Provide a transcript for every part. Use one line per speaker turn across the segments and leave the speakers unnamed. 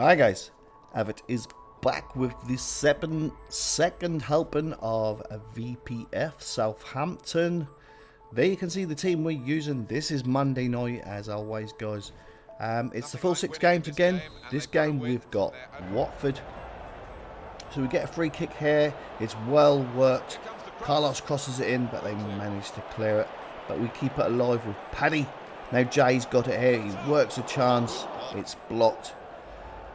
Hi guys, Avit is back with the second helping of a VPF Southampton. There you can see the team we're using. This is Monday night as always guys. It's the full 6 games again. This game we've got Watford. So we get a free kick here. It's well worked. Carlos crosses it in but they manage to clear it. But we keep it alive with Paddy. Now Jay's got it here. He works a chance. It's blocked.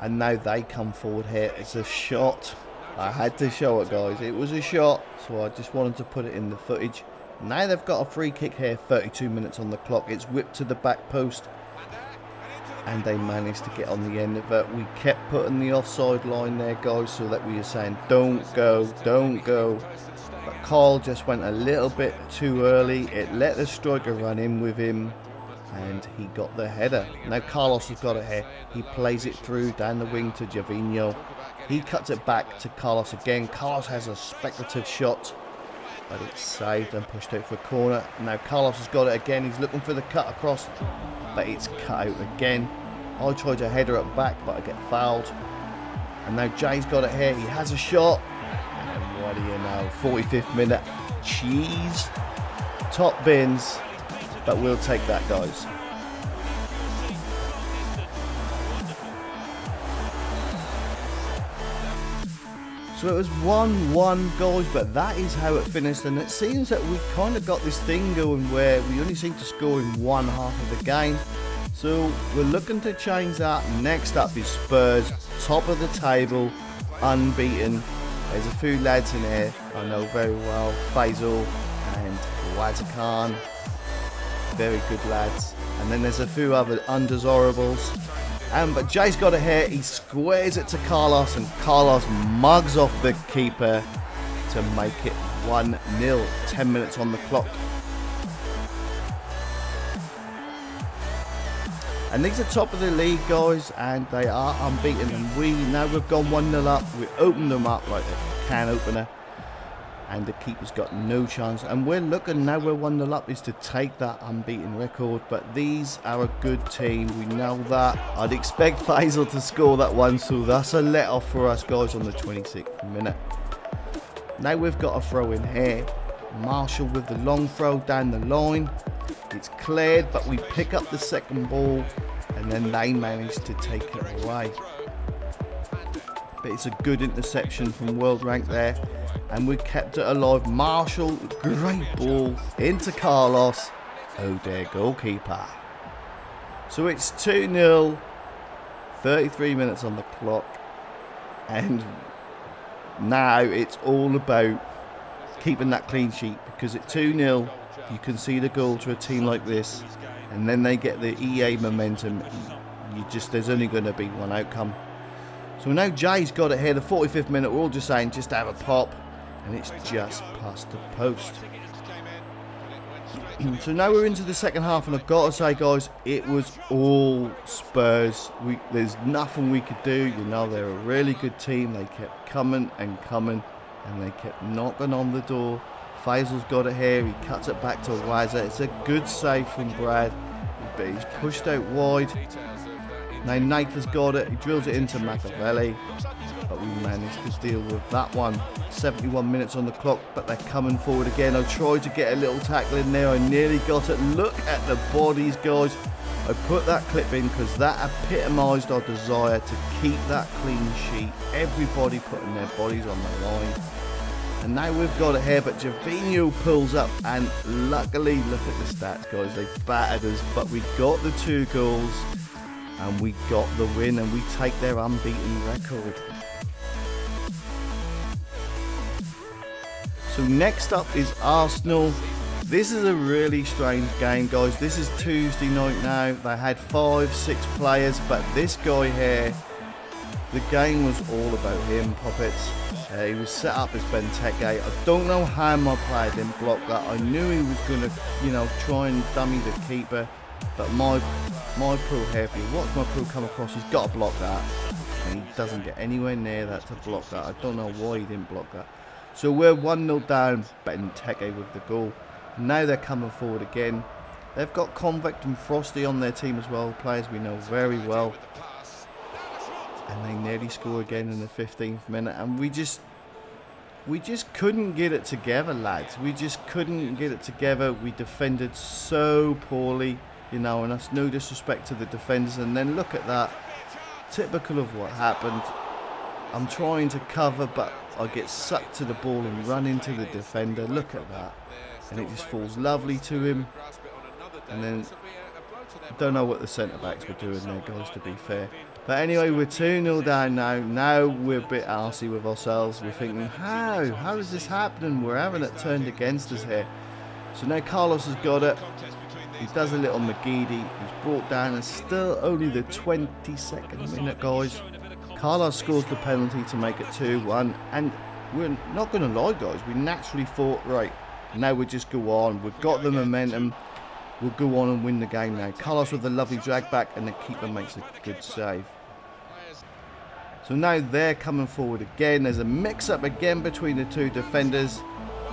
And now they come forward here. It's a shot. I had to show it guys. It was a shot. So I just wanted to put it in the footage. Now they've got a free kick here. 32 minutes on the clock. It's whipped to the back post. And they managed to get on the end of it. We kept putting the offside line there guys. So that we were saying don't go. Don't go. But Carl just went a little bit too early. It let the striker run in with him. And he got the header. Now Carlos has got it here. He plays it through down the wing to Javinho. He cuts it back to Carlos again. Carlos has a speculative shot. But it's saved and pushed out for a corner. Now Carlos has got it again. He's looking for the cut across. But it's cut out again. I tried to header it back but I get fouled. And now Jay's got it here. He has a shot. And what do you know? 45th minute. Cheese. Top bins. But we'll take that guys. So it was 1-1 guys, but that is how it finished, and it seems that we kind of got this thing going where we only seem to score in one half of the game. So we're looking to change that. Next up is Spurs, top of the table, unbeaten. There's a few lads in here I know very well, Faisal and Wazakan. Very good lads. And then there's a few other undesirables. But Jay's got it here. He squares it to Carlos and Carlos mugs off the keeper to make it 1-0. 10 minutes on the clock. And these are top of the league guys and they are unbeaten. And now we've gone 1-0 up. We opened them up like a can opener. And the keeper's got no chance. And we're looking, now we're 1-0 up, is to take that unbeaten record. But these are a good team. We know that. I'd expect Faisal to score that one. So that's a let off for us guys on the 26th minute. Now we've got a throw in here. Marshall with the long throw down the line. It's cleared, but we pick up the second ball. And then they manage to take it away. But it's a good interception from World Rank there. And we kept it alive. Marshall, great ball into Carlos. Oh dear, goalkeeper. So it's 2-0. 33 minutes on the clock. And now it's all about keeping that clean sheet. Because at 2-0, you can see the goal to a team like this. And then they get the EA momentum. There's only going to be one outcome. So now Jay's got it here, the 45th minute. We're all just saying, just have a pop. And it's just past the post. So now we're into the second half. And I've got to say, guys, it was all Spurs. There's nothing we could do. You know, they're a really good team. They kept coming and coming. And they kept knocking on the door. Faisal's got it here. He cuts it back to Waza. It's a good save from Brad. But he's pushed out wide. Now Nathan's got it, he drills it into Machiavelli, but we managed to deal with that one. 71 minutes on the clock, but they're coming forward again. I tried to get a little tackle in there, I nearly got it. Look at the bodies guys. I put that clip in because that epitomised our desire to keep that clean sheet. Everybody putting their bodies on the line. And now we've got it here, but Javinho pulls up and luckily, look at the stats guys, they battered us, but we got the 2 goals. And we got the win and we take their unbeaten record. So next up is Arsenal. This is a really strange game guys. This is Tuesday night now. They had 5-6 players, but this guy here, the game was all about him, puppets. He was set up as Benteke. I don't know how my player didn't block that. I knew he was going to, try and dummy the keeper. But my pro here, if you watch my pro come across, he's got to block that. And he doesn't get anywhere near that to block that. I don't know why he didn't block that. So we're 1-0 down, Benteke with the goal. Now they're coming forward again. They've got Convict and Frosty on their team as well, players we know very well. And they nearly score again in the 15th minute. And we just couldn't get it together, lads. We just couldn't get it together. We defended so poorly, you know, and that's no disrespect to the defenders. And then look at that. Typical of what happened. I'm trying to cover, but I get sucked to the ball and run into the defender. Look at that. And it just falls lovely to him. And then, I don't know what the centre-backs were doing there, guys, to be fair. But anyway, we're 2-0 down now. Now we're a bit arsey with ourselves. We're thinking, how is this happening? We're having it turned against us here. So now Carlos has got it. He does a little McGeady. He's brought down, and still only the 22nd minute, guys. Carlos scores the penalty to make it 2-1. And we're not going to lie, guys. We naturally thought, right, now we just go on. We've got the momentum. We'll go on and win the game now. Carlos with a lovely drag back, and the keeper makes a good save. So now they're coming forward again. There's a mix-up again between the two defenders.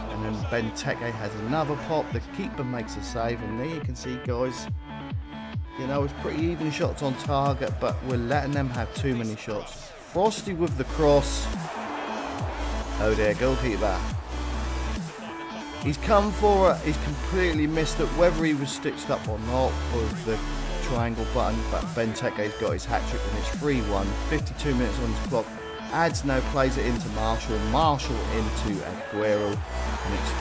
And then Benteke has another pop. The keeper makes a save. And there you can see, guys, you know, it's pretty even shots on target, but we're letting them have too many shots. Frosty with the cross. Oh dear, goalkeeper. He's come for it. He's completely missed it, whether he was stitched up or not with the triangle button. But Benteke's got his hat-trick, and it's 3-1. 52 minutes on his clock. Ads now plays it into Marshall. Marshall into Aguero, and it's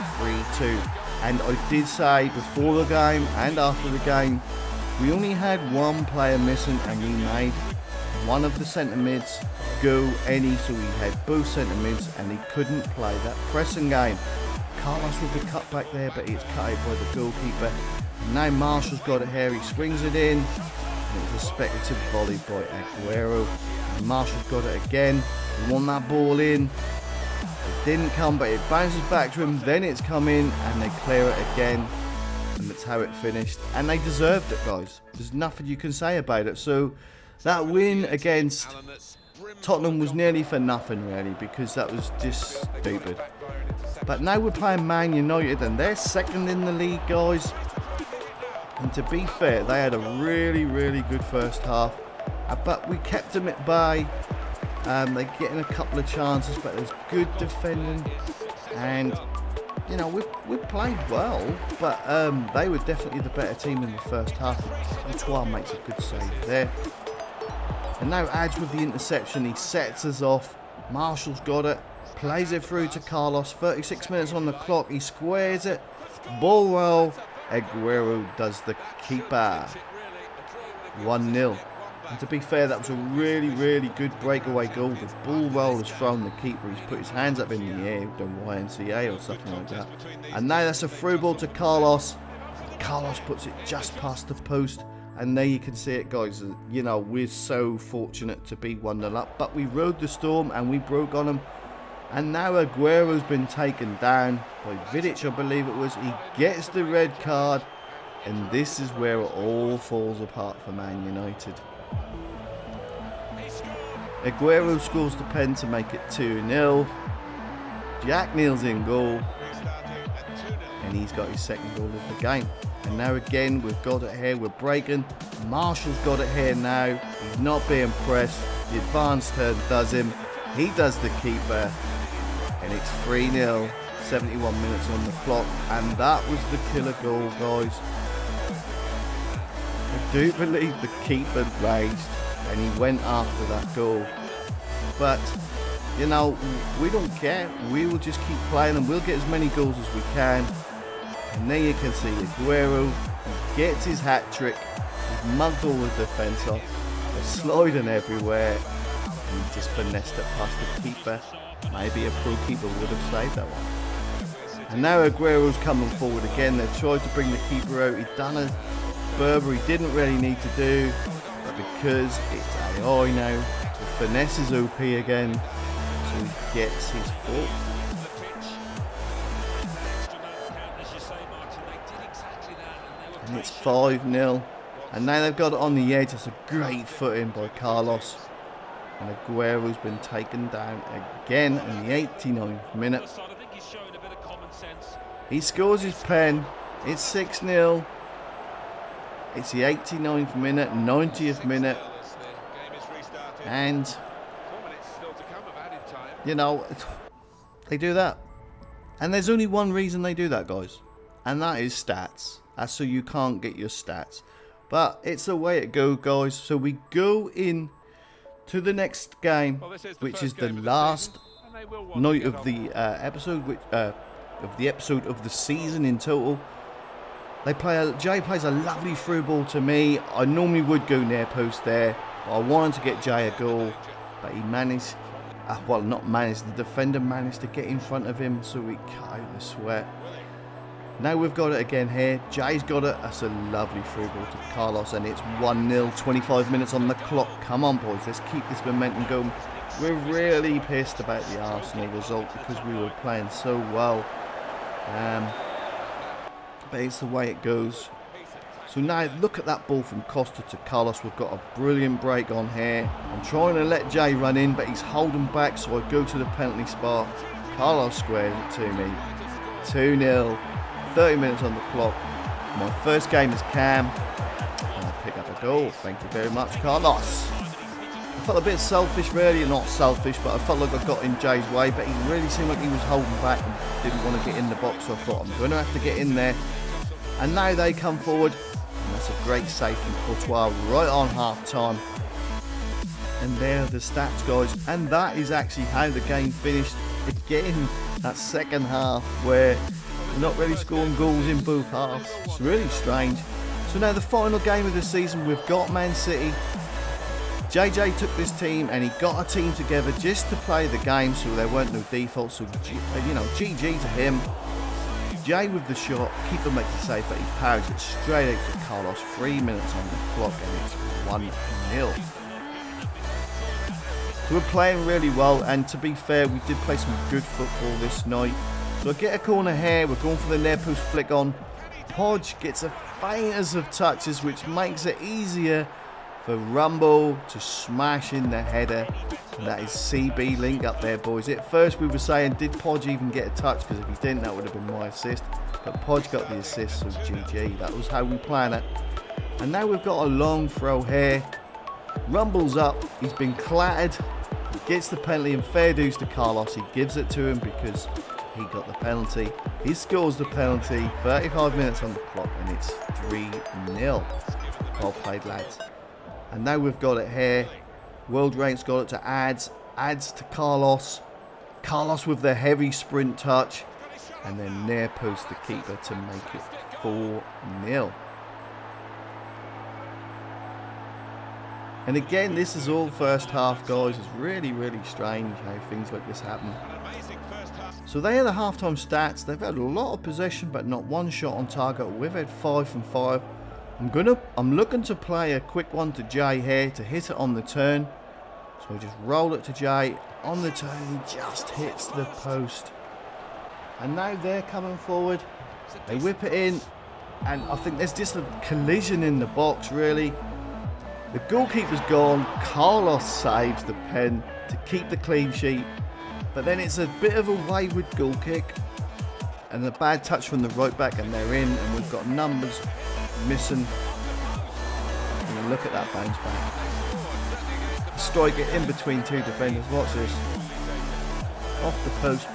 3-2. And I did say before the game and after the game, we only had one player missing, and we made one of the centre mids go any, so we had both centre mids, and he couldn't play that pressing game. Carlos with the cut back there, but it's cut out by the goalkeeper. And now Marshall's got it here. He swings it in, and it was a speculative volley by Aguero. And Marshall's got it again. He won that ball in. It didn't come, but it bounces back to him. Then it's come in, and they clear it again. And that's how it finished. And they deserved it, guys. There's nothing you can say about it. So that win against Tottenham was nearly for nothing, really, because that was just stupid. But now we're playing Man United, and they're second in the league, guys. And to be fair, they had a really, really good first half. But we kept them at bay. They're getting a couple of chances, but there's good defending. And, you know, we played well, but they were definitely the better team in the first half. Antoine makes a good save there. And now Adge with the interception. He sets us off. Marshall's got it. Plays it through to Carlos. 36 minutes on the clock. He squares it. Ball roll. Aguero does the keeper. 1-0. And to be fair, that was a really, really good breakaway goal. The ball roll has thrown the keeper. He's put his hands up in the air, the YMCA or something like that. And now that's a through ball to Carlos. Carlos puts it just past the post. And there you can see it, guys. You know, we're so fortunate to be 1-0 up. But we rode the storm and we broke on them. And now Aguero's been taken down by Vidic, I believe it was. He gets the red card. And this is where it all falls apart for Man United. Aguero scores the pen to make it 2-0. Jack Neal's in goal. And he's got his second goal of the game. And now again, we've got it here. We're breaking. Marshall's got it here now. He's not being pressed. The advanced turn does him. He does the keeper. And it's 3-0. 71 minutes on the clock. And that was the killer goal, guys. I do believe the keeper raged. And he went after that goal. But, you know, we don't care. We will just keep playing and we'll get as many goals as we can. And there you can see Aguero gets his hat-trick. He's mugged all the defence off. They're sliding everywhere. And he just finessed it past the keeper. Maybe a pro keeper would have saved that one. And now Aguero's coming forward again. They've tried to bring the keeper out. He's done a Berber he didn't really need to do. But because it's AI now, the finesse is OP again. So he gets his foot. And it's 5-0. And now they've got it on the edge. It's a great foot in by Carlos. And Aguero's been taken down again in the 89th minute. He scores his pen. It's 6-0. It's the 89th minute, 90th minute. And You know, they do that. And there's only one reason they do that, guys. And that is stats. That's so you can't get your stats. But it's the way it goes, guys. So we go in to the next game, which is the last night of the episode, of the season in total. Jay plays a lovely through ball to me. I normally would go near post there, but I wanted to get Jay a goal, but he managed, well, not managed, the defender managed to get in front of him, so we cut out the sweat. Now we've got it again here. Jay's got it. That's a lovely through ball to Carlos, and it's 1-0, 25 minutes on the clock. Come on, boys, let's keep this momentum going. We're really pissed about the Arsenal result because we were playing so well. But it's the way it goes. So now look at that ball from Costa to Carlos. We've got a brilliant break on here. I'm trying to let Jay run in, but he's holding back, so I go to the penalty spot. Carlos squares it to me. 2-0, 30 minutes on the clock. My first game is Cam, and I pick up a goal. Thank you very much, Carlos. I felt a bit selfish, really, not selfish, but I felt like I got in Jay's way, but he really seemed like he was holding back and didn't want to get in the box, so I thought I'm going to have to get in there. And now they come forward, and that's a great save from Courtois right on half time. And there are the stats, guys, and that is actually how the game finished. Again, that second half where we're not really scoring goals in both halves. It's really strange. So now the final game of the season, we've got Man City. JJ took this team and he got a team together just to play the game, so there weren't no defaults. So, you know, GG to him. Jay with the shot, keeper makes the save, but he powers it straight out to Carlos. 3 minutes on the clock and it's 1-0. So we're playing really well, and to be fair, we did play some good football this night. So I get a corner here, we're going for the near post flick on. Podge gets a faintest of touches, which makes it easier for Rumble to smash in the header. And that is CB link up there, boys. At first we were saying, did Podge even get a touch? Because if he didn't, that would have been my assist. But Podge got the assist, so GG. That was how we plan it. And now we've got a long throw here. Rumble's up. He's been clattered. He gets the penalty, and fair dues to Carlos. He gives it to him because he got the penalty. He scores the penalty. 35 minutes on the clock, and it's 3-0. Well played, lads. And now we've got it here. World Rank's got it to Ads. Ads to Carlos. Carlos with the heavy sprint touch. And then near post the keeper to make it 4-0. And again, this is all first half, guys. It's really, really strange how things like this happen. So they are the halftime stats. They've had a lot of possession, but not one shot on target. We've had 5 from 5. I'm looking to play a quick one to Jay here to hit it on the turn. So I just roll it to Jay on the turn. He just hits the post. And now they're coming forward. They whip it in, and I think there's just a collision in the box, really. The goalkeeper's gone. Carlos saves the pen to keep the clean sheet. But then it's a bit of a wayward goal kick. And a bad touch from the right back, and they're in. And we've got numbers missing. And look at that bounce back. Strike it in between two defenders. Watch this. Off the post.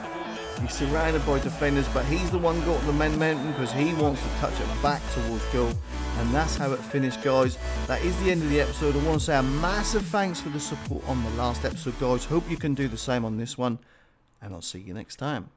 He's surrounded by defenders, but he's the one got the momentum because he wants to touch it back towards goal. And that's how it finished, guys. That is the end of the episode. I want to say a massive thanks for the support on the last episode, guys. Hope you can do the same on this one, and I'll see you next time.